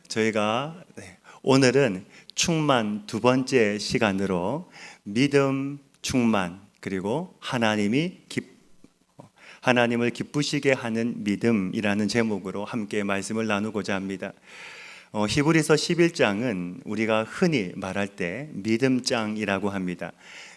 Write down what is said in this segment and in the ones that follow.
저희가 오늘은 충만 두 번째 시간으로 믿음 충만 그리고 하나님을 기쁘시게 하는 믿음이라는 제목으로 함께 말씀을 나누고자 합니다. 히브리서 11장은 우리가 흔히 말할 때 믿음장이라고 합니다.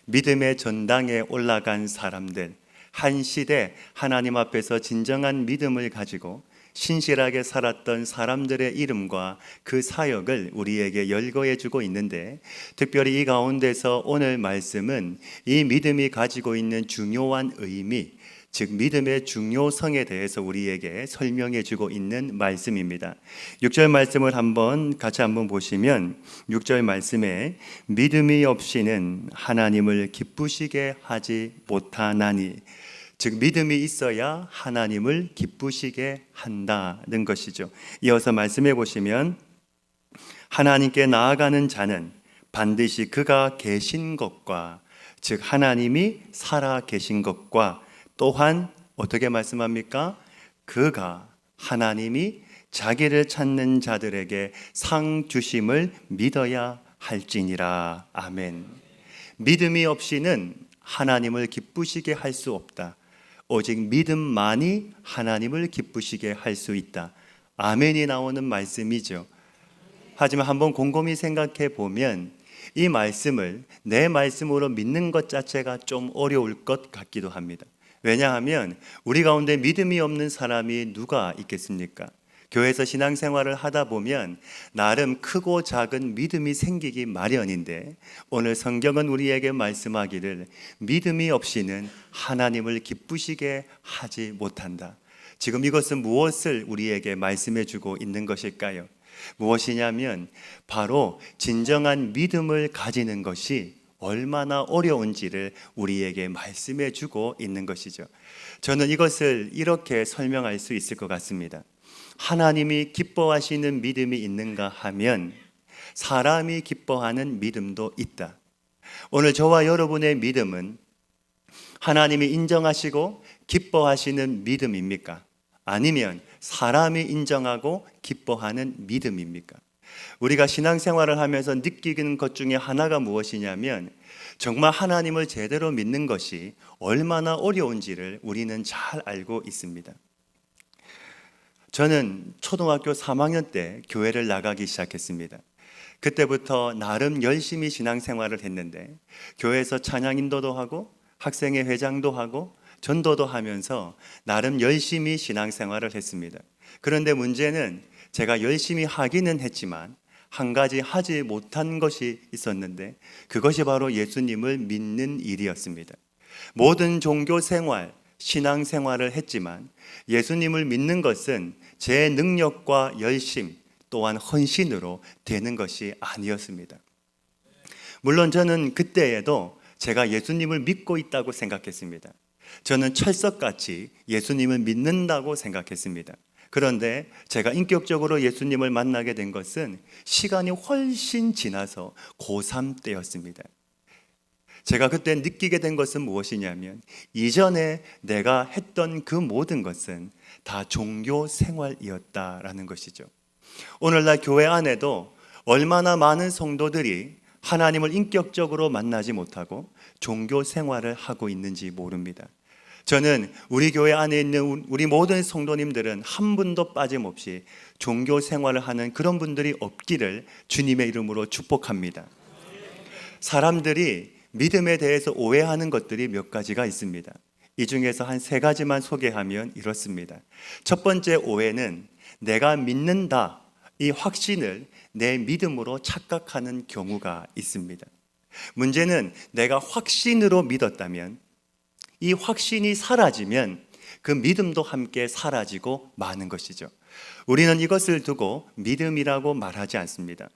믿음의 전당에 올라간 사람들, 한 시대 하나님 앞에서 진정한 믿음을 가지고 신실하게 살았던 사람들의 이름과 그 사역을 우리에게 열거해 주고 있는데, 특별히 이 가운데서 오늘 말씀은 이 믿음이 가지고 있는 중요한 의미, 즉 믿음의 중요성에 대해서 우리에게 설명해 주고 있는 말씀입니다. 6절 말씀을 같이 한번 보시면 6절 말씀에 믿음이 없이는 하나님을 기쁘시게 하지 못하나니, 즉 믿음이 있어야 하나님을 기쁘시게 한다는 것이죠. 이어서 말씀해 보시면 하나님께 나아가는 자는 반드시 그가 계신 것과, 즉 하나님이 살아 계신 것과, 또한 어떻게 말씀합니까? 하나님이 자기를 찾는 자들에게 상 주심을 믿어야 할지니라. 아멘. 믿음이 없이는 하나님을 기쁘시게 할 수 없다. 오직 믿음만이 하나님을 기쁘시게 할 수 있다. 아멘이 나오는 말씀이죠. 하지만 한번 곰곰이 생각해 보면 이 말씀을 내 말씀으로 믿는 것 자체가 좀 어려울 것 같기도 합니다. 왜냐하면 우리 가운데 믿음이 없는 사람이 누가 있겠습니까? 교회에서 신앙생활을 하다 보면 나름 크고 작은 믿음이 생기기 마련인데, 오늘 성경은 우리에게 말씀하기를 믿음이 없이는 하나님을 기쁘시게 하지 못한다. 지금 이것은 무엇을 우리에게 말씀해 주고 있는 것일까요? 무엇이냐면 바로 진정한 믿음을 가지는 것이 얼마나 어려운지를 우리에게 말씀해 주고 있는 것이죠. 저는 이것을 이렇게 설명할 수 있을 것 같습니다. 하나님이 기뻐하시는 믿음이 있는가 하면 사람이 기뻐하는 믿음도 있다. 오늘 저와 여러분의 믿음은 하나님이 인정하시고 기뻐하시는 믿음입니까? 아니면 사람이 인정하고 기뻐하는 믿음입니까? 우리가 신앙생활을 하면서 느끼는 것 중에 하나가 무엇이냐면 정말 하나님을 제대로 믿는 것이 얼마나 어려운지를 우리는 잘 알고 있습니다. 저는 초등학교 3학년 때 교회를 나가기 시작했습니다. 그때부터 나름 열심히 신앙생활을 했는데 교회에서 찬양 인도도 하고 학생회 회장도 하고 전도도 하면서 나름 열심히 신앙생활을 했습니다. 그런데 문제는 제가 열심히 하기는 했지만 한 가지 하지 못한 것이 있었는데, 그것이 바로 예수님을 믿는 일이었습니다. 모든 종교 생활, 신앙 생활을 했지만 예수님을 믿는 것은 제 능력과 열심 또한 헌신으로 되는 것이 아니었습니다. 물론 저는 그때에도 제가 예수님을 믿고 있다고 생각했습니다. 저는 철석같이 예수님을 믿는다고 생각했습니다. 그런데 제가 인격적으로 예수님을 만나게 된 것은 시간이 훨씬 지나서 고3 때였습니다. 제가 그때 느끼게 된 것은 무엇이냐면 이전에 내가 했던 그 모든 것은 다 종교 생활이었다라는 것이죠. 오늘날 교회 안에도 얼마나 많은 성도들이 하나님을 인격적으로 만나지 못하고 종교 생활을 하고 있는지 모릅니다. 저는 우리 교회 안에 있는 우리 모든 성도님들은 한 분도 빠짐없이 종교 생활을 하는 그런 분들이 없기를 주님의 이름으로 축복합니다. 사람들이 믿음에 대해서 오해하는 것들이 몇 가지가 있습니다. 이 중에서 한 3가지만 소개하면 이렇습니다. 첫 번째 오해는 내가 믿는다, 이 확신을 내 믿음으로 착각하는 경우가 있습니다. 문제는 내가 확신으로 믿었다면 이 확신이 사라지면 그 믿음도 함께 사라지고 마는 것이죠. 우리는 이것을 두고 믿음이라고 말하지 않습니다.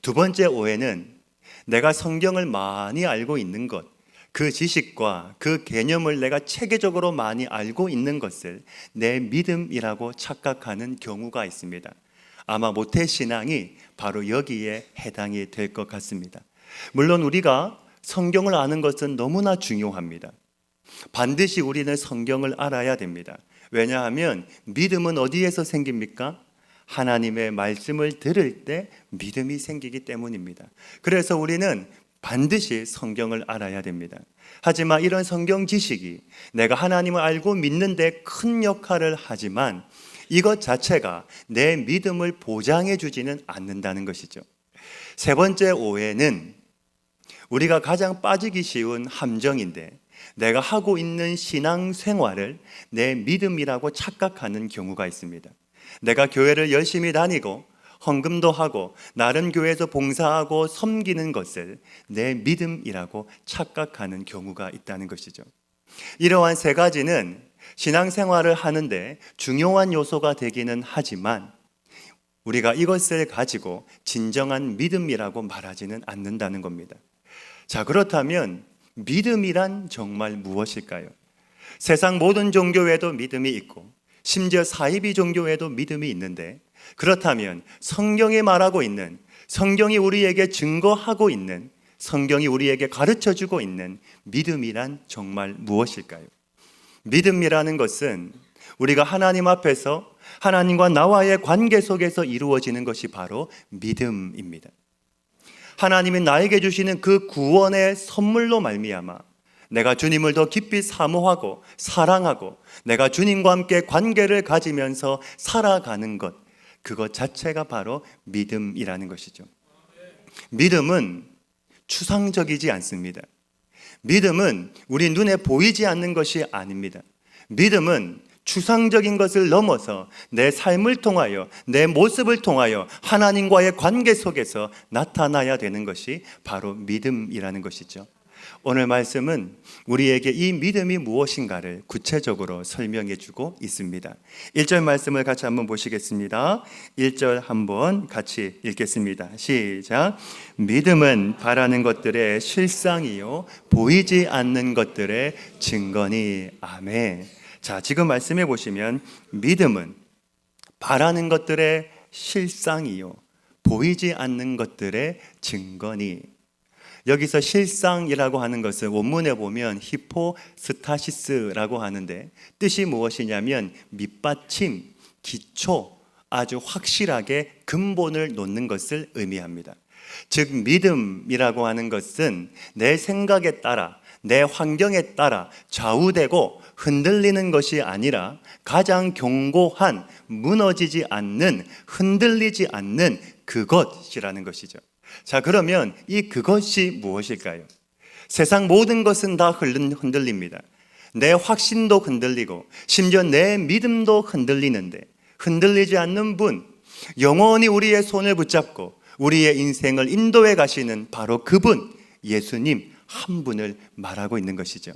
두 번째 오해는 내가 성경을 많이 알고 있는 것, 그 지식과 그 개념을 내가 체계적으로 많이 알고 있는 것을 내 믿음이라고 착각하는 경우가 있습니다. 아마 모태신앙이 바로 여기에 해당이 될 것 같습니다. 물론 우리가 성경을 아는 것은 너무나 중요합니다. 반드시 우리는 성경을 알아야 됩니다. 왜냐하면 믿음은 어디에서 생깁니까? 하나님의 말씀을 들을 때 믿음이 생기기 때문입니다. 그래서 우리는 반드시 성경을 알아야 됩니다. 하지만 이런 성경 지식이 내가 하나님을 알고 믿는 데 큰 역할을 하지만 이것 자체가 내 믿음을 보장해 주지는 않는다는 것이죠. 세 번째 오해는 우리가 가장 빠지기 쉬운 함정인데, 내가 하고 있는 신앙생활을 내 믿음이라고 착각하는 경우가 있습니다. 내가 교회를 열심히 다니고 헌금도 하고 나른 교회에서 봉사하고 섬기는 것을 내 믿음이라고 착각하는 경우가 있다는 것이죠. 이러한 세 가지는 신앙생활을 하는데 중요한 요소가 되기는 하지만 우리가 이것을 가지고 진정한 믿음이라고 말하지는 않는다는 겁니다. 자, 그렇다면 믿음이란 정말 무엇일까요? 세상 모든 종교에도 믿음이 있고 심지어 사이비 종교에도 믿음이 있는데, 그렇다면 성경이 말하고 있는, 성경이 우리에게 증거하고 있는, 성경이 우리에게 가르쳐주고 있는 믿음이란 정말 무엇일까요? 믿음이라는 것은 우리가 하나님 앞에서 하나님과 나와의 관계 속에서 이루어지는 것이 바로 믿음입니다. 하나님이 나에게 주시는 그 구원의 선물로 말미암아 내가 주님을 더 깊이 사모하고 사랑하고 내가 주님과 함께 관계를 가지면서 살아가는 것, 그것 자체가 바로 믿음이라는 것이죠. 믿음은 추상적이지 않습니다. 믿음은 우리 눈에 보이지 않는 것이 아닙니다. 믿음은 추상적인 것을 넘어서 내 삶을 통하여, 내 모습을 통하여 하나님과의 관계 속에서 나타나야 되는 것이 바로 믿음이라는 것이죠. 오늘 말씀은 우리에게 이 믿음이 무엇인가를 구체적으로 설명해 주고 있습니다. 1절 말씀을 같이 한번 보시겠습니다. 1절 한번 같이 읽겠습니다. 시작. 믿음은 바라는 것들의 실상이요 보이지 않는 것들의 증거니. 아멘. 자, 지금 말씀해 보시면 믿음은 바라는 것들의 실상이요 보이지 않는 것들의 증거니. 여기서 실상이라고 하는 것을 원문에 보면 히포스타시스라고 하는데, 뜻이 무엇이냐면 밑받침, 기초, 아주 확실하게 근본을 놓는 것을 의미합니다. 즉 믿음이라고 하는 것은 내 생각에 따라, 내 환경에 따라 좌우되고 흔들리는 것이 아니라 가장 견고한, 무너지지 않는, 흔들리지 않는 그것이라는 것이죠. 자, 그러면 이 그것이 무엇일까요? 세상 모든 것은 다 흔들립니다. 내 확신도 흔들리고 심지어 내 믿음도 흔들리는데, 흔들리지 않는 분, 영원히 우리의 손을 붙잡고 우리의 인생을 인도해 가시는 바로 그분, 예수님 한 분을 말하고 있는 것이죠.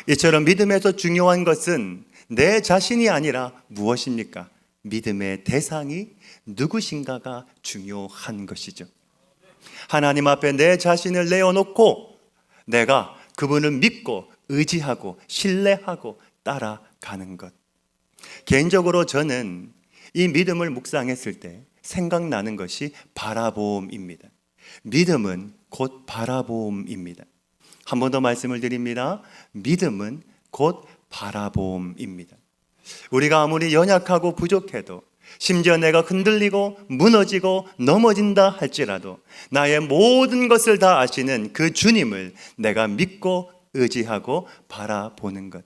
이처럼 믿음에서 중요한 것은 내 자신이 아니라 무엇입니까? 믿음의 대상이 누구신가가 중요한 것이죠. 하나님 앞에 내 자신을 내어놓고 내가 그분을 믿고 의지하고 신뢰하고 따라가는 것. 개인적으로 저는 이 믿음을 묵상했을 때 생각나는 것이 바라보음입니다. 믿음은 곧 바라보음입니다. 한 번 더 말씀을 드립니다. 믿음은 곧 바라보음입니다. 우리가 아무리 연약하고 부족해도, 심지어 내가 흔들리고 무너지고 넘어진다 할지라도 나의 모든 것을 다 아시는 그 주님을 내가 믿고 의지하고 바라보는 것,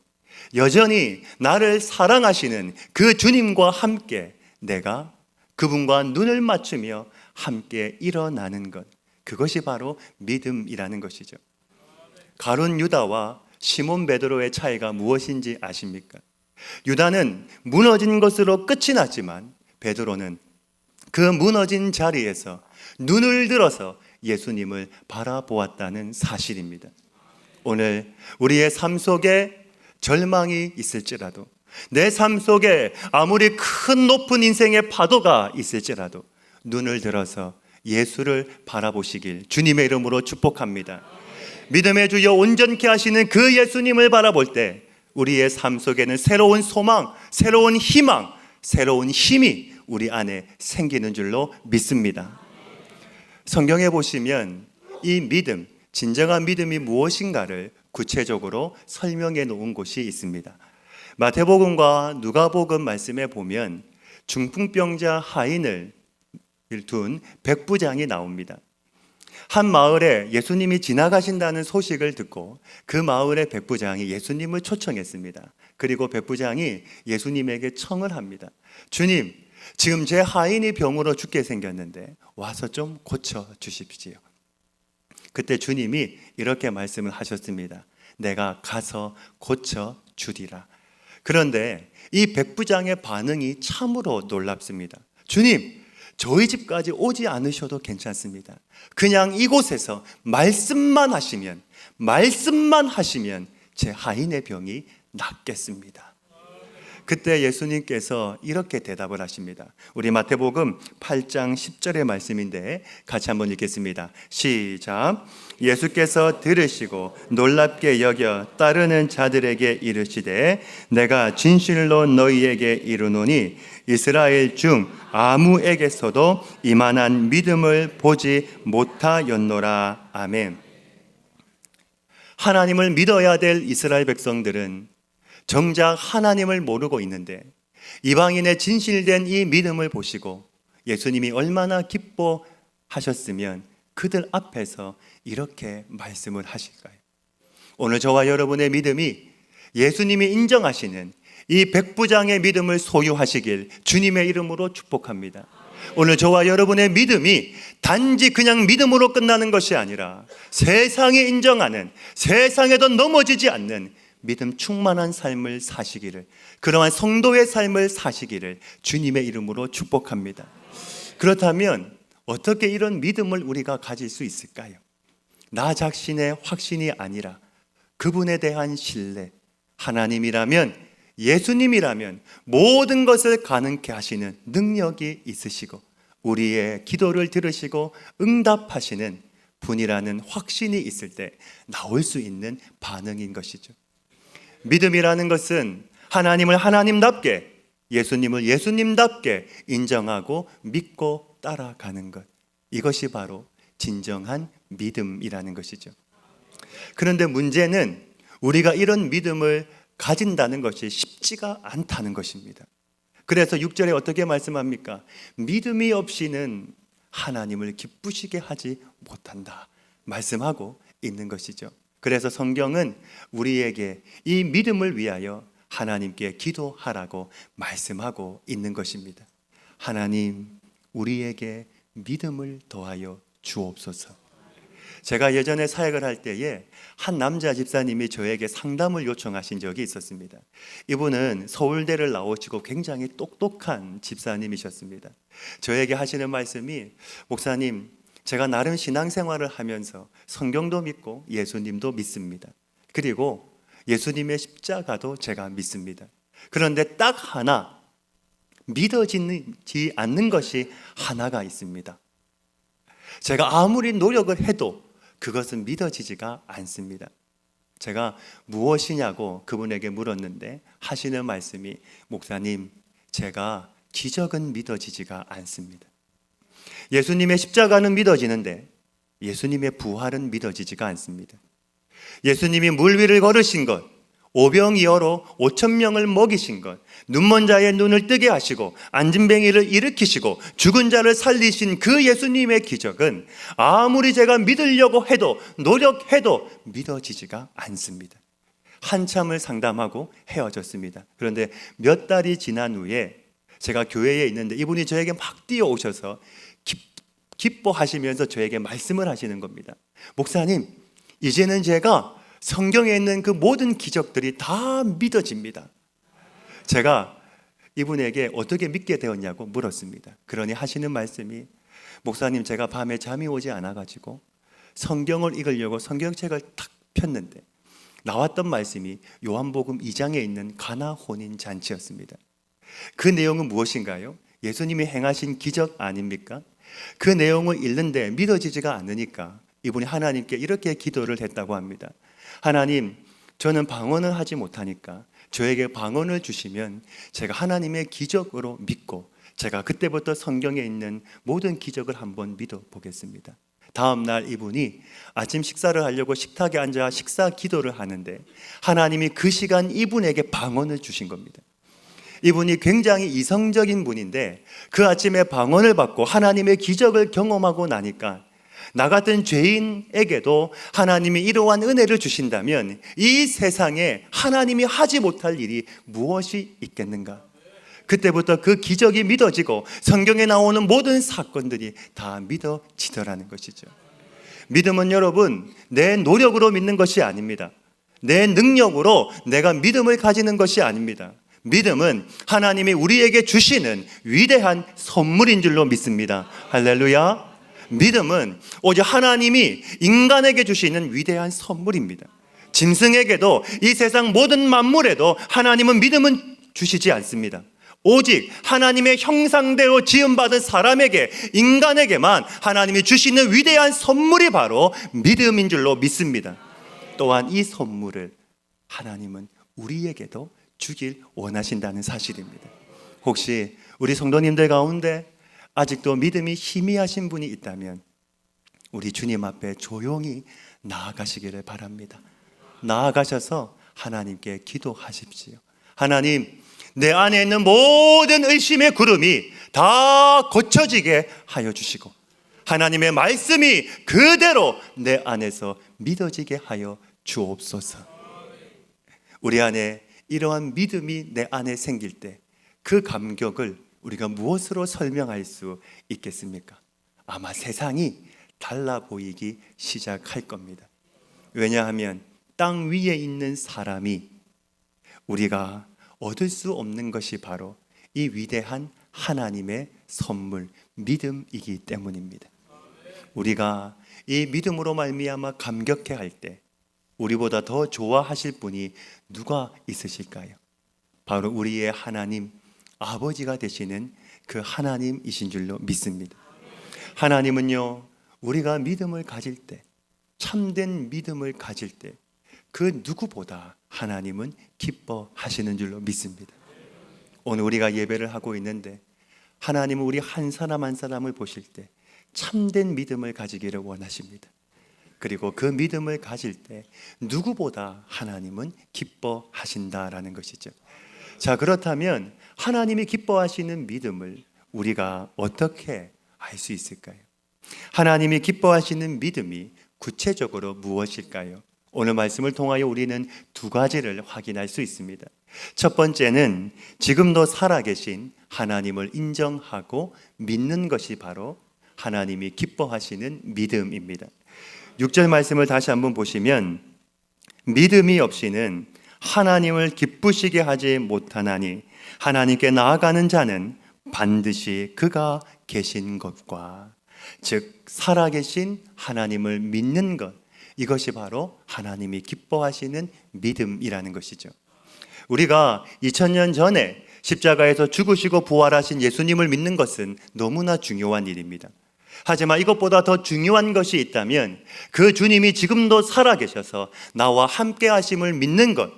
여전히 나를 사랑하시는 그 주님과 함께 내가 그분과 눈을 맞추며 함께 일어나는 것, 그것이 바로 믿음이라는 것이죠. 가룟 유다와 시몬 베드로의 차이가 무엇인지 아십니까? 유다는 무너진 것으로 끝이 났지만 베드로는 그 무너진 자리에서 눈을 들어서 예수님을 바라보았다는 사실입니다. 오늘 우리의 삶 속에 절망이 있을지라도, 내 삶 속에 아무리 큰 높은 인생의 파도가 있을지라도 눈을 들어서 예수를 바라보시길 주님의 이름으로 축복합니다. 믿음의 주여 온전케 하시는 그 예수님을 바라볼 때 우리의 삶 속에는 새로운 소망, 새로운 희망, 새로운 힘이 우리 안에 생기는 줄로 믿습니다. 성경에 보시면 이 믿음, 진정한 믿음이 무엇인가를 구체적으로 설명해 놓은 곳이 있습니다. 마태복음과 누가복음 말씀에 보면 중풍병자 하인을 둔 백부장이 나옵니다. 한 마을에 예수님이 지나가신다는 소식을 듣고 그 마을의 백부장이 예수님을 초청했습니다. 그리고 백부장이 예수님에게 청을 합니다. 주님, 지금 제 하인이 병으로 죽게 생겼는데 와서 좀 고쳐 주십시오. 그때 주님이 이렇게 말씀을 하셨습니다. 내가 가서 고쳐 주리라. 그런데 이 백부장의 반응이 참으로 놀랍습니다. 주님, 저희 집까지 오지 않으셔도 괜찮습니다. 그냥 이곳에서 말씀만 하시면 제 하인의 병이 낫겠습니다. 그때 예수님께서 이렇게 대답을 하십니다. 우리 마태복음 8장 10절의 말씀인데 같이 한번 읽겠습니다. 시작. 예수께서 들으시고 놀랍게 여겨 따르는 자들에게 이르시되 내가 진실로 너희에게 이르노니 이스라엘 중 아무에게서도 이만한 믿음을 보지 못하였노라. 아멘. 하나님을 믿어야 될 이스라엘 백성들은 정작 하나님을 모르고 있는데 이방인의 진실된 이 믿음을 보시고 예수님이 얼마나 기뻐하셨으면 그들 앞에서 이렇게 말씀을 하실까요? 오늘 저와 여러분의 믿음이 예수님이 인정하시는 이 백부장의 믿음을 소유하시길 주님의 이름으로 축복합니다. 오늘 저와 여러분의 믿음이 단지 그냥 믿음으로 끝나는 것이 아니라 세상이 인정하는, 세상에도 넘어지지 않는 믿음 충만한 삶을 사시기를, 그러한 성도의 삶을 사시기를 주님의 이름으로 축복합니다. 그렇다면 어떻게 이런 믿음을 우리가 가질 수 있을까요? 나 자신의 확신이 아니라 그분에 대한 신뢰, 하나님이라면, 예수님이라면 모든 것을 가능케 하시는 능력이 있으시고 우리의 기도를 들으시고 응답하시는 분이라는 확신이 있을 때 나올 수 있는 반응인 것이죠. 믿음이라는 것은 하나님을 하나님답게, 예수님을 예수님답게 인정하고 믿고 따라가는 것, 이것이 바로 진정한 믿음이라는 것이죠. 그런데 문제는 우리가 이런 믿음을 가진다는 것이 쉽지가 않다는 것입니다. 그래서 6절에 어떻게 말씀합니까? 믿음이 없이는 하나님을 기쁘시게 하지 못한다 말씀하고 있는 것이죠. 그래서 성경은 우리에게 이 믿음을 위하여 하나님께 기도하라고 말씀하고 있는 것입니다. 하나님, 우리에게 믿음을 더하여 주옵소서. 제가 예전에 사역을 할 때에 한 남자 집사님이 저에게 상담을 요청하신 적이 있었습니다. 이분은 서울대를 나오시고 굉장히 똑똑한 집사님이셨습니다. 저에게 하시는 말씀이, 목사님, 제가 나름 신앙생활을 하면서 성경도 믿고 예수님도 믿습니다. 그리고 예수님의 십자가도 제가 믿습니다. 그런데 딱 하나 믿어지지 않는 것이 하나가 있습니다. 제가 아무리 노력을 해도 그것은 믿어지지가 않습니다. 제가 무엇이냐고 그분에게 물었는데 하시는 말씀이, 목사님, 제가 기적은 믿어지지가 않습니다. 예수님의 십자가는 믿어지는데 예수님의 부활은 믿어지지가 않습니다. 예수님이 물 위를 걸으신 것, 오병이어로 5,000명을 먹이신 것, 눈먼 자의 눈을 뜨게 하시고 안진뱅이를 일으키시고 죽은 자를 살리신 그 예수님의 기적은 아무리 제가 믿으려고 해도 노력해도 믿어지지가 않습니다. 한참을 상담하고 헤어졌습니다. 그런데 몇 달이 지난 후에 제가 교회에 있는데 이분이 저에게 막 뛰어오셔서 기뻐하시면서 저에게 말씀을 하시는 겁니다. 목사님, 이제는 제가 성경에 있는 그 모든 기적들이 다 믿어집니다. 제가 이분에게 어떻게 믿게 되었냐고 물었습니다. 그러니 하시는 말씀이, 목사님, 제가 밤에 잠이 오지 않아가지고 성경을 읽으려고 성경책을 탁 폈는데 나왔던 말씀이 요한복음 2장에 있는 가나 혼인 잔치였습니다. 그 내용은 무엇인가요? 예수님이 행하신 기적 아닙니까? 그 내용을 읽는데 믿어지지가 않으니까 이분이 하나님께 이렇게 기도를 했다고 합니다. 하나님, 저는 방언을 하지 못하니까 저에게 방언을 주시면 제가 하나님의 기적으로 믿고 제가 그때부터 성경에 있는 모든 기적을 한번 믿어보겠습니다. 다음 날 이분이 아침 식사를 하려고 식탁에 앉아 식사 기도를 하는데 하나님이 그 시간 이분에게 방언을 주신 겁니다. 이분이 굉장히 이성적인 분인데 그 아침에 방언을 받고 하나님의 기적을 경험하고 나니까 나 같은 죄인에게도 하나님이 이러한 은혜를 주신다면 이 세상에 하나님이 하지 못할 일이 무엇이 있겠는가? 그때부터 그 기적이 믿어지고 성경에 나오는 모든 사건들이 다 믿어지더라는 것이죠. 믿음은 여러분, 내 노력으로 믿는 것이 아닙니다. 내 능력으로 내가 믿음을 가지는 것이 아닙니다. 믿음은 하나님이 우리에게 주시는 위대한 선물인 줄로 믿습니다. 할렐루야. 믿음은 오직 하나님이 인간에게 주시는 위대한 선물입니다. 짐승에게도 이 세상 모든 만물에도 하나님은 믿음은 주시지 않습니다. 오직 하나님의 형상대로 지음받은 사람에게, 인간에게만 하나님이 주시는 위대한 선물이 바로 믿음인 줄로 믿습니다. 또한 이 선물을 하나님은 우리에게도 주길 원하신다는 사실입니다. 혹시 우리 성도님들 가운데 아직도 믿음이 희미하신 분이 있다면 우리 주님 앞에 조용히 나아가시기를 바랍니다. 나아가셔서 하나님께 기도하십시오. 하나님, 내 안에 있는 모든 의심의 구름이 다 고쳐지게 하여 주시고 하나님의 말씀이 그대로 내 안에서 믿어지게 하여 주옵소서. 우리 안에 이러한 믿음이 내 안에 생길 때 그 감격을 우리가 무엇으로 설명할 수 있겠습니까? 아마 세상이 달라 보이기 시작할 겁니다. 왜냐하면 땅 위에 있는 사람이 우리가 얻을 수 없는 것이 바로 이 위대한 하나님의 선물, 믿음이기 때문입니다. 우리가 이 믿음으로 말미암아 감격해 할 때 우리보다 더 좋아하실 분이 누가 있으실까요? 바로 우리의 하나님, 아버지가 되시는 그 하나님이신 줄로 믿습니다. 하나님은요, 우리가 믿음을 가질 때, 참된 믿음을 가질 때 그 누구보다 하나님은 기뻐하시는 줄로 믿습니다. 오늘 우리가 예배를 하고 있는데 하나님은 우리 한 사람 한 사람을 보실 때 참된 믿음을 가지기를 원하십니다. 그리고 그 믿음을 가질 때 누구보다 하나님은 기뻐하신다라는 것이죠. 자, 그렇다면 하나님이 기뻐하시는 믿음을 우리가 어떻게 알 수 있을까요? 하나님이 기뻐하시는 믿음이 구체적으로 무엇일까요? 오늘 말씀을 통하여 우리는 두 가지를 확인할 수 있습니다. 첫 번째는 지금도 살아계신 하나님을 인정하고 믿는 것이 바로 하나님이 기뻐하시는 믿음입니다. 6절 말씀을 다시 한번 보시면 믿음이 없이는 하나님을 기쁘시게 하지 못하나니 하나님께 나아가는 자는 반드시 그가 계신 것과, 즉 살아계신 하나님을 믿는 것, 이것이 바로 하나님이 기뻐하시는 믿음이라는 것이죠. 우리가 2000년 전에 십자가에서 죽으시고 부활하신 예수님을 믿는 것은 너무나 중요한 일입니다. 하지만 이것보다 더 중요한 것이 있다면 그 주님이 지금도 살아계셔서 나와 함께 하심을 믿는 것,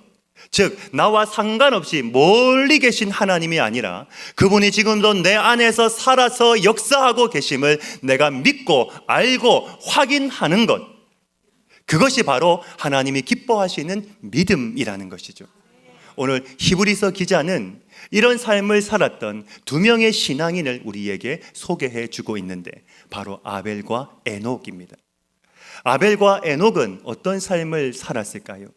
즉 나와 상관없이 멀리 계신 하나님이 아니라 그분이 지금도 내 안에서 살아서 역사하고 계심을 내가 믿고 알고 확인하는 것, 그것이 바로 하나님이 기뻐하시는 믿음이라는 것이죠. 오늘 히브리서 기자는 이런 삶을 살았던 두 명의 신앙인을 우리에게 소개해 주고 있는데 바로 아벨과 에녹입니다. 아벨과 에녹은 어떤 삶을 살았을까요?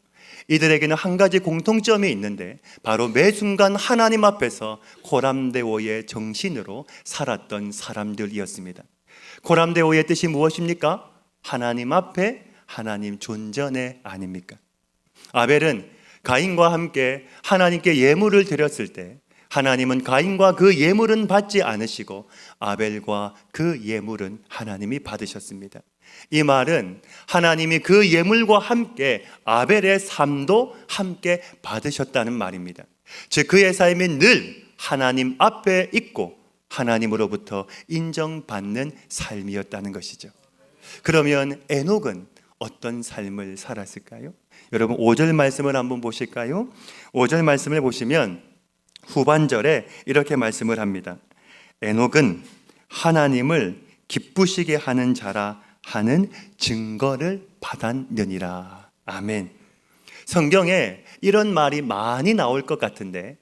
이들에게는 한 가지 공통점이 있는데 바로 매 순간 하나님 앞에서 코람데오의 정신으로 살았던 사람들이었습니다. 코람데오의 뜻이 무엇입니까? 하나님 앞에, 하나님 존전에 아닙니까? 아벨은 가인과 함께 하나님께 예물을 드렸을 때 하나님은 가인과 그 예물은 받지 않으시고 아벨과 그 예물은 하나님이 받으셨습니다. 이 말은 하나님이 그 예물과 함께 아벨의 삶도 함께 받으셨다는 말입니다. 즉 그의 삶이 늘 하나님 앞에 있고 하나님으로부터 인정받는 삶이었다는 것이죠. 그러면 에녹은 어떤 삶을 살았을까요? 여러분 5절 말씀을 한번 보실까요? 5절 말씀을 보시면 후반절에 이렇게 말씀을 합니다. 에녹은 하나님을 기쁘시게 하는 자라 하는 증거를 받았느니라. 아멘. 성경에 이런 말이 많이 나올 것 같은데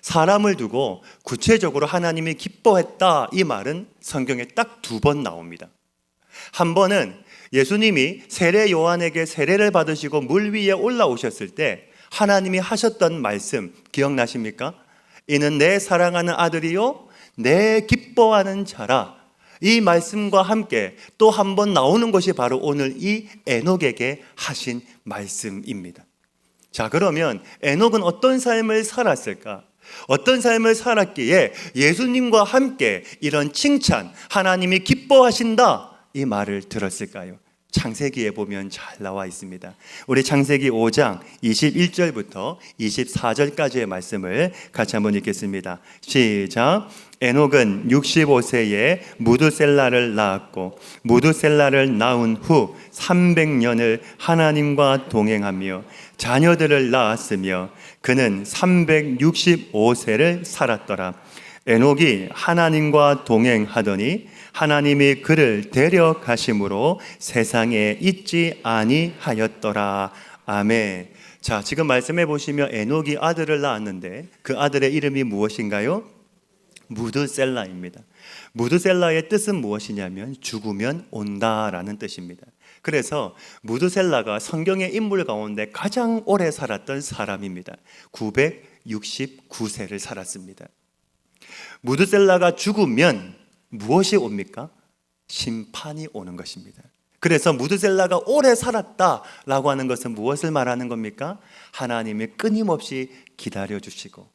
사람을 두고 구체적으로 하나님이 기뻐했다, 이 말은 성경에 딱 2번 나옵니다. 한 번은 예수님이 세례 요한에게 세례를 받으시고 물 위에 올라오셨을 때 하나님이 하셨던 말씀 기억나십니까? 이는 내 사랑하는 아들이요 내 기뻐하는 자라. 이 말씀과 함께 또 한 번 나오는 것이 바로 오늘 이 에녹에게 하신 말씀입니다. 자, 그러면 에녹은 어떤 삶을 살았을까? 어떤 삶을 살았기에 예수님과 함께 이런 칭찬, 하나님이 기뻐하신다, 이 말을 들었을까요? 창세기에 보면 잘 나와 있습니다. 우리 창세기 5장 21절부터 24절까지의 말씀을 같이 한번 읽겠습니다. 시작. 에녹은 65세에 무두셀라를 낳았고 무두셀라를 낳은 후 300년을 하나님과 동행하며 자녀들을 낳았으며 그는 365세를 살았더라. 에녹이 하나님과 동행하더니 하나님이 그를 데려가심으로 세상에 있지 아니하였더라. 아멘. 자, 지금 말씀해 보시면 에녹이 아들을 낳았는데 그 아들의 이름이 무엇인가요? 무드셀라입니다. 무드셀라의 뜻은 무엇이냐면 죽으면 온다라는 뜻입니다. 그래서 무드셀라가 성경의 인물 가운데 가장 오래 살았던 사람입니다. 969세를 살았습니다. 무드셀라가 죽으면 무엇이 옵니까? 심판이 오는 것입니다. 그래서 무드셀라가 오래 살았다라고 하는 것은 무엇을 말하는 겁니까? 하나님이 끊임없이 기다려주시고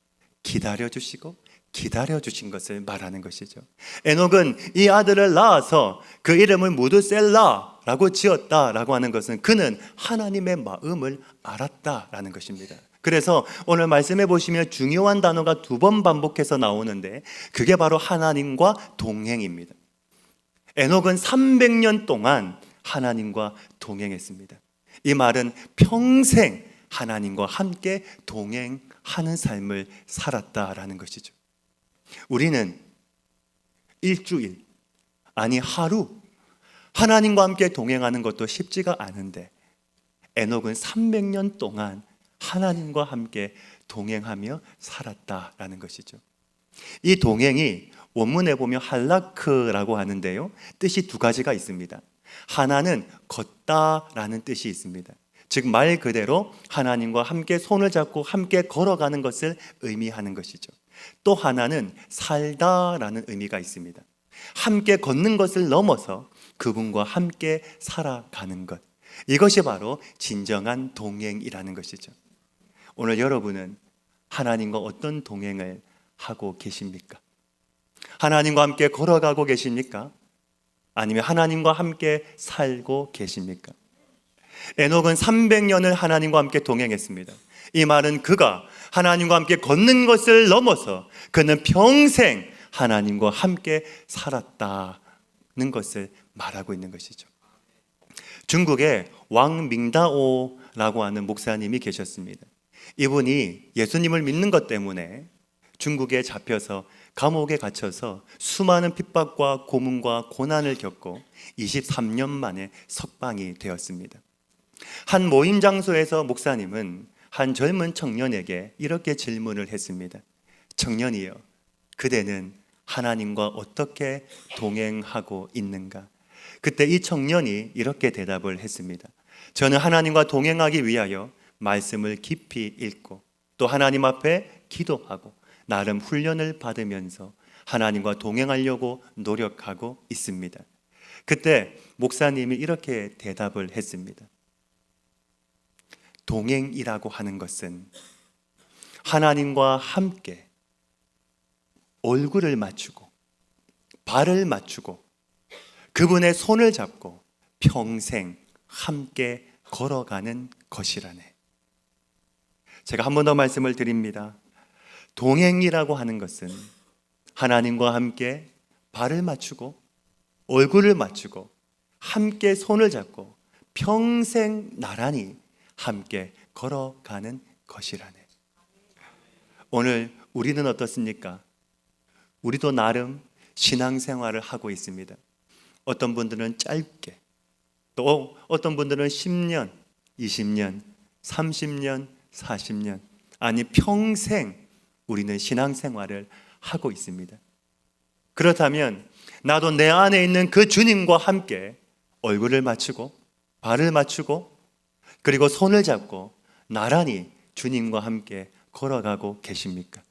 기다려주신 것을 말하는 것이죠. 에녹은 이 아들을 낳아서 그 이름을 무드셀라라고 지었다라고 하는 것은 그는 하나님의 마음을 알았다라는 것입니다. 그래서 오늘 말씀해 보시면 중요한 단어가 2번 반복해서 나오는데 그게 바로 하나님과 동행입니다. 에녹은 300년 동안 하나님과 동행했습니다. 이 말은 평생 하나님과 함께 동행하는 삶을 살았다라는 것이죠. 우리는 일주일, 아니 하루 하나님과 함께 동행하는 것도 쉽지가 않은데 에녹은 300년 동안 하나님과 함께 동행하며 살았다라는 것이죠. 이 동행이 원문에 보면 할라크라고 하는데요, 뜻이 2가지가 있습니다. 하나는 걷다라는 뜻이 있습니다. 즉 말 그대로 하나님과 함께 손을 잡고 함께 걸어가는 것을 의미하는 것이죠. 또 하나는 살다라는 의미가 있습니다. 함께 걷는 것을 넘어서 그분과 함께 살아가는 것, 이것이 바로 진정한 동행이라는 것이죠. 오늘 여러분은 하나님과 어떤 동행을 하고 계십니까? 하나님과 함께 걸어가고 계십니까? 아니면 하나님과 함께 살고 계십니까? 에녹은 300년을 하나님과 함께 동행했습니다. 이 말은 그가 하나님과 함께 걷는 것을 넘어서 그는 평생 하나님과 함께 살았다는 것을 말하고 있는 것이죠. 중국에 왕밍다오라고 하는 목사님이 계셨습니다. 이분이 예수님을 믿는 것 때문에 중국에 잡혀서 감옥에 갇혀서 수많은 핍박과 고문과 고난을 겪고 23년 만에 석방이 되었습니다. 한 모임 장소에서 목사님은 한 젊은 청년에게 이렇게 질문을 했습니다. 청년이여, 그대는 하나님과 어떻게 동행하고 있는가? 그때 이 청년이 이렇게 대답을 했습니다. 저는 하나님과 동행하기 위하여 말씀을 깊이 읽고 또 하나님 앞에 기도하고 나름 훈련을 받으면서 하나님과 동행하려고 노력하고 있습니다. 그때 목사님이 이렇게 대답을 했습니다. 동행이라고 하는 것은 하나님과 함께 얼굴을 맞추고 발을 맞추고 그분의 손을 잡고 평생 함께 걸어가는 것이라네. 제가 한 번 더 말씀을 드립니다. 동행이라고 하는 것은 하나님과 함께 발을 맞추고 얼굴을 맞추고 함께 손을 잡고 평생 나란히 함께 걸어가는 것이라네. 오늘 우리는 어떻습니까? 우리도 나름 신앙생활을 하고 있습니다. 어떤 분들은 짧게, 또 어떤 분들은 10년, 20년, 30년, 40년, 아니 평생 우리는 신앙생활을 하고 있습니다. 그렇다면 나도 내 안에 있는 그 주님과 함께 얼굴을 맞추고 발을 맞추고 그리고 손을 잡고 나란히 주님과 함께 걸어가고 계십니까?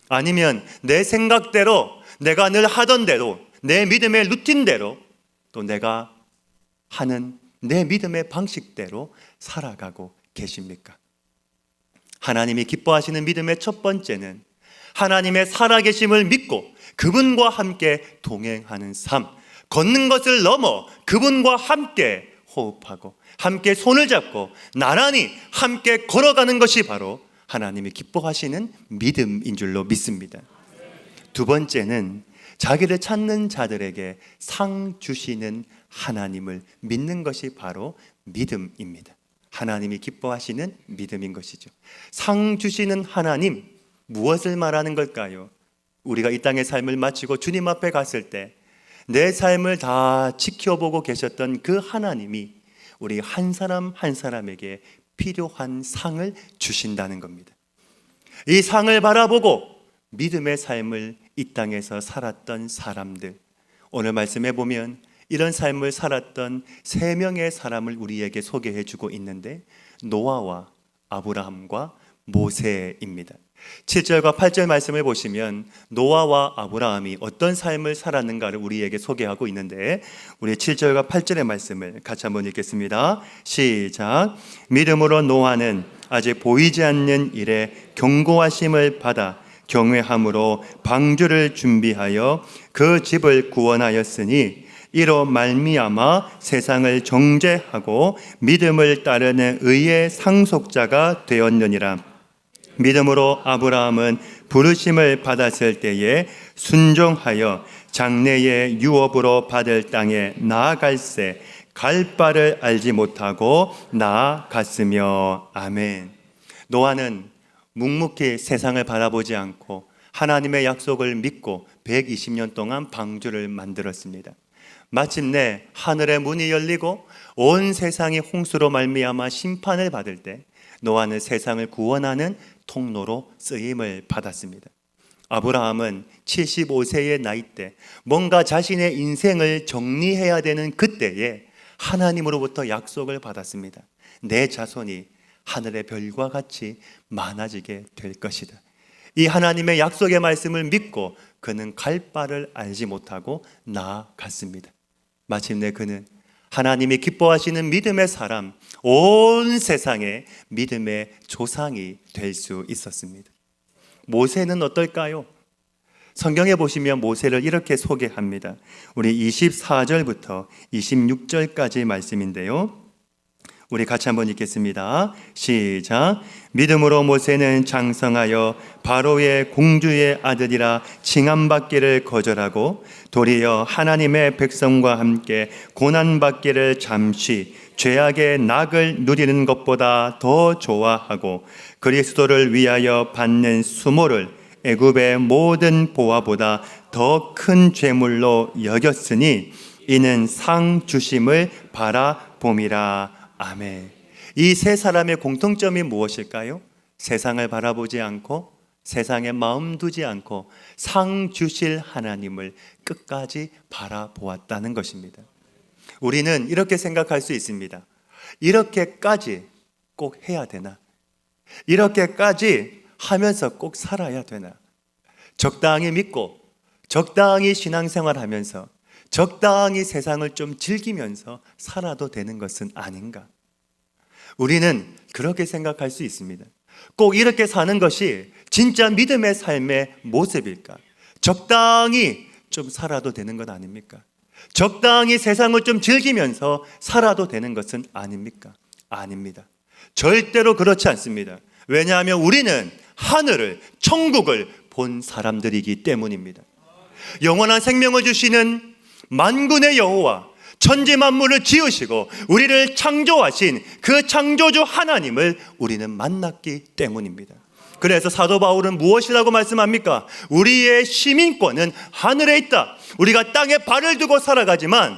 아니면 내 생각대로, 내가 늘 하던 대로, 내 믿음의 루틴대로, 또 내가 하는 내 믿음의 방식대로 살아가고 계십니까? 하나님이 기뻐하시는 믿음의 첫 번째는 하나님의 살아계심을 믿고 그분과 함께 동행하는 삶, 걷는 것을 넘어 그분과 함께 호흡하고 함께 손을 잡고 나란히 함께 걸어가는 것이 바로 하나님이 기뻐하시는 믿음인 줄로 믿습니다. 두 번째는 자기를 찾는 자들에게 상 주시는 하나님을 믿는 것이 바로 믿음입니다. 하나님이 기뻐하시는 믿음인 것이죠. 상 주시는 하나님, 무엇을 말하는 걸까요? 우리가 이 땅의 삶을 마치고 주님 앞에 갔을 때 내 삶을 다 지켜보고 계셨던 그 하나님이 우리 한 사람 한 사람에게 필요한 상을 주신다는 겁니다. 이 상을 바라보고 믿음의 삶을 이 땅에서 살았던 사람들, 오늘 말씀해 보면 이런 삶을 살았던 세 명의 사람을 우리에게 소개해 주고 있는데 노아와 아브라함과 모세입니다. 7절과 8절 말씀을 보시면 노아와 아브라함이 어떤 삶을 살았는가를 우리에게 소개하고 있는데 우리 7절과 8절의 말씀을 같이 한번 읽겠습니다. 시작. 믿음으로 노아는 아직 보이지 않는 일에 경고하심을 받아 경외함으로 방주를 준비하여 그 집을 구원하였으니 이로 말미암아 세상을 정죄하고 믿음을 따르는 의의 상속자가 되었느니라. 믿음으로 아브라함은 부르심을 받았을 때에 순종하여 장래의 유업으로 받을 땅에 나아갈새 갈 바를 알지 못하고 나아갔으며. 아멘. 노아는 묵묵히 세상을 바라보지 않고 하나님의 약속을 믿고 120년 동안 방주를 만들었습니다. 마침내 하늘의 문이 열리고 온 세상이 홍수로 말미암아 심판을 받을 때 노아는 세상을 구원하는 통로로 쓰임을 받았습니다. 아브라함은 75세의 나이 때 뭔가 자신의 인생을 정리해야 되는 그때에 하나님으로부터 약속을 받았습니다. 내 자손이 하늘의 별과 같이 많아지게 될 것이다. 이 하나님의 약속의 말씀을 믿고 그는 갈 바를 알지 못하고 나아갔습니다. 마침내 그는 하나님이 기뻐하시는 믿음의 사람, 온 세상의 믿음의 조상이 될 수 있었습니다. 모세는 어떨까요? 성경에 보시면 모세를 이렇게 소개합니다. 우리 24절부터 26절까지 말씀인데요. 우리 같이 한번 읽겠습니다. 시작. 믿음으로 모세는 장성하여 바로의 공주의 아들이라 칭함받기를 거절하고 도리어 하나님의 백성과 함께 고난받기를 잠시 죄악의 낙을 누리는 것보다 더 좋아하고 그리스도를 위하여 받는 수모를 애굽의 모든 보화보다 더 큰 죄물로 여겼으니 이는 상 주심을 바라봄이라. 아멘. 이 세 사람의 공통점이 무엇일까요? 세상을 바라보지 않고 세상에 마음 두지 않고 상 주실 하나님을 끝까지 바라보았다는 것입니다. 우리는 이렇게 생각할 수 있습니다. 이렇게까지 꼭 해야 되나? 이렇게까지 하면서 꼭 살아야 되나? 적당히 믿고 적당히 신앙생활하면서 적당히 세상을 좀 즐기면서 살아도 되는 것은 아닌가? 우리는 그렇게 생각할 수 있습니다. 꼭 이렇게 사는 것이 진짜 믿음의 삶의 모습일까? 적당히 좀 살아도 되는 것 아닙니까? 적당히 세상을 좀 즐기면서 살아도 되는 것은 아닙니까? 아닙니다. 절대로 그렇지 않습니다. 왜냐하면 우리는 하늘을, 천국을 본 사람들이기 때문입니다. 영원한 생명을 주시는 만군의 여호와, 천지 만물을 지으시고 우리를 창조하신 그 창조주 하나님을 우리는 만났기 때문입니다. 그래서 사도 바울은 무엇이라고 말씀합니까? 우리의 시민권은 하늘에 있다. 우리가 땅에 발을 두고 살아가지만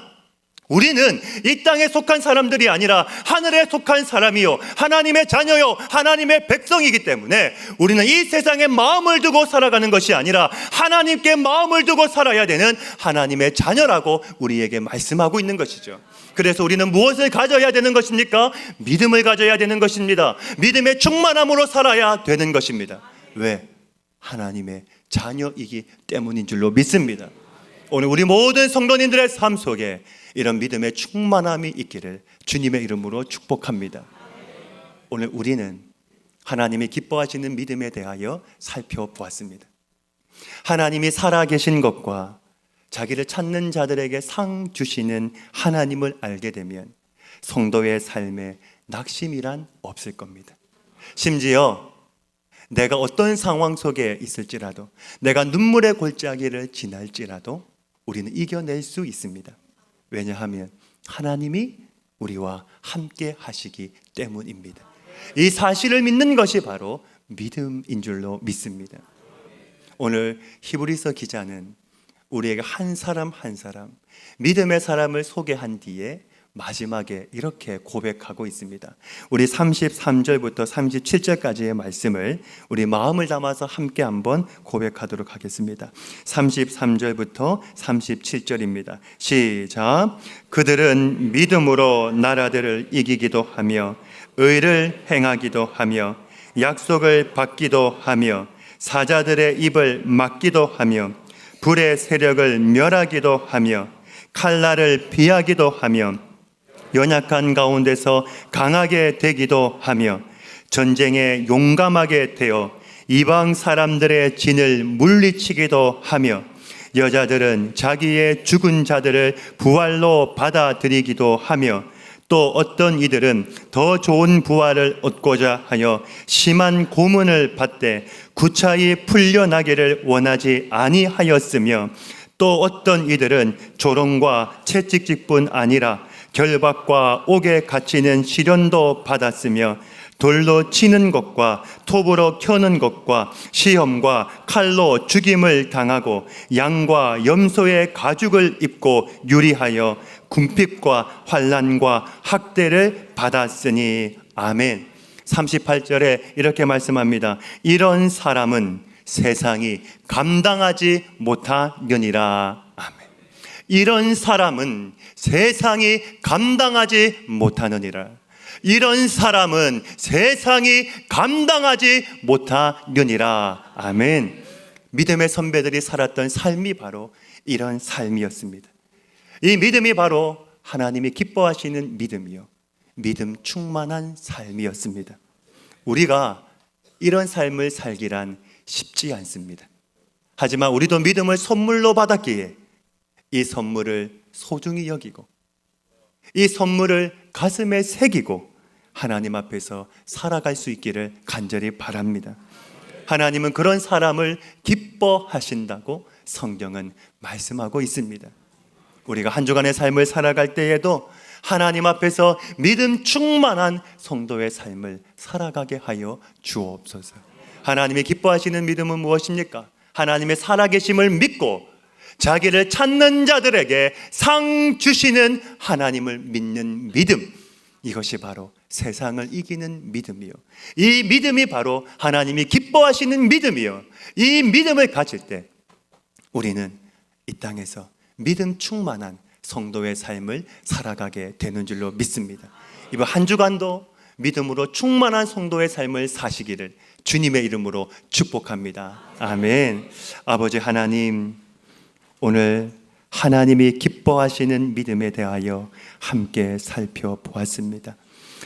우리는 이 땅에 속한 사람들이 아니라 하늘에 속한 사람이요, 하나님의 자녀요, 하나님의 백성이기 때문에 우리는 이 세상에 마음을 두고 살아가는 것이 아니라 하나님께 마음을 두고 살아야 되는 하나님의 자녀라고 우리에게 말씀하고 있는 것이죠. 그래서 우리는 무엇을 가져야 되는 것입니까? 믿음을 가져야 되는 것입니다. 믿음의 충만함으로 살아야 되는 것입니다. 왜? 하나님의 자녀이기 때문인 줄로 믿습니다. 오늘 우리 모든 성도님들의 삶 속에 이런 믿음의 충만함이 있기를 주님의 이름으로 축복합니다. 오늘 우리는 하나님이 기뻐하시는 믿음에 대하여 살펴보았습니다. 하나님이 살아계신 것과 자기를 찾는 자들에게 상 주시는 하나님을 알게 되면 성도의 삶에 낙심이란 없을 겁니다. 심지어 내가 어떤 상황 속에 있을지라도, 내가 눈물의 골짜기를 지날지라도 우리는 이겨낼 수 있습니다. 왜냐하면 하나님이 우리와 함께 하시기 때문입니다. 이 사실을 믿는 것이 바로 믿음인 줄로 믿습니다. 오늘 히브리서 기자는 우리에게 한 사람 한 사람 믿음의 사람을 소개한 뒤에 마지막에 이렇게 고백하고 있습니다. 우리 33절부터 37절까지의 말씀을 우리 마음을 담아서 함께 한번 고백하도록 하겠습니다. 33절부터 37절입니다. 시작. 그들은 믿음으로 나라들을 이기기도 하며 의를 행하기도 하며 약속을 받기도 하며 사자들의 입을 막기도 하며 불의 세력을 멸하기도 하며 칼날을 피하기도 하며 연약한 가운데서 강하게 되기도 하며 전쟁에 용감하게 되어 이방 사람들의 진을 물리치기도 하며 여자들은 자기의 죽은 자들을 부활로 받아들이기도 하며 또 어떤 이들은 더 좋은 부활을 얻고자 하여 심한 고문을 받되 구차히 풀려나기를 원하지 아니하였으며 또 어떤 이들은 조롱과 채찍질뿐 아니라 결박과 옥에 갇히는 시련도 받았으며 돌로 치는 것과 톱으로 켜는 것과 시험과 칼로 죽임을 당하고 양과 염소의 가죽을 입고 유리하여 궁핍과 환난과 학대를 받았으니. 아멘. 38절에 이렇게 말씀합니다. 이런 사람은 세상이 감당하지 못하느니라. 아멘. 이런 사람은 세상이 감당하지 못하느니라. 이런 사람은 세상이 감당하지 못하느니라. 아멘. 믿음의 선배들이 살았던 삶이 바로 이런 삶이었습니다. 이 믿음이 바로 하나님이 기뻐하시는 믿음이요, 믿음 충만한 삶이었습니다. 우리가 이런 삶을 살기란 쉽지 않습니다. 하지만 우리도 믿음을 선물로 받았기에 이 선물을 소중히 여기고 이 선물을 가슴에 새기고 하나님 앞에서 살아갈 수 있기를 간절히 바랍니다. 하나님은 그런 사람을 기뻐하신다고 성경은 말씀하고 있습니다. 우리가 한 주간의 삶을 살아갈 때에도 하나님 앞에서 믿음 충만한 성도의 삶을 살아가게 하여 주옵소서. 하나님이 기뻐하시는 믿음은 무엇입니까? 하나님의 살아계심을 믿고 자기를 찾는 자들에게 상 주시는 하나님을 믿는 믿음, 이것이 바로 세상을 이기는 믿음이요, 이 믿음이 바로 하나님이 기뻐하시는 믿음이요, 이 믿음을 가질 때 우리는 이 땅에서 믿음 충만한 성도의 삶을 살아가게 되는 줄로 믿습니다. 이번 한 주간도 믿음으로 충만한 성도의 삶을 사시기를 주님의 이름으로 축복합니다. 아멘. 아버지 하나님, 오늘 하나님이 기뻐하시는 믿음에 대하여 함께 살펴보았습니다.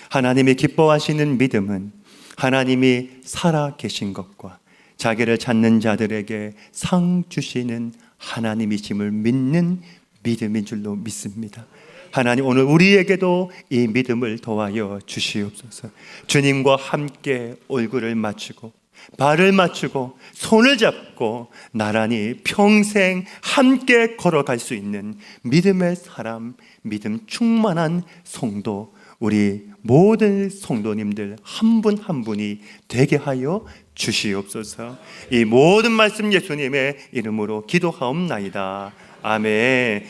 하나님이 기뻐하시는 믿음은 하나님이 살아 계신 것과 자기를 찾는 자들에게 상 주시는 하나님이심을 믿는 믿음인 줄로 믿습니다. 하나님, 오늘 우리에게도 이 믿음을 더하여 주시옵소서. 주님과 함께 얼굴을 맞추고 발을 맞추고 손을 잡고 나란히 평생 함께 걸어갈 수 있는 믿음의 사람, 믿음 충만한 성도, 우리 모든 성도님들 한 분 한 분이 되게 하여 주시옵소서. 이 모든 말씀 예수님의 이름으로 기도하옵나이다. 아멘.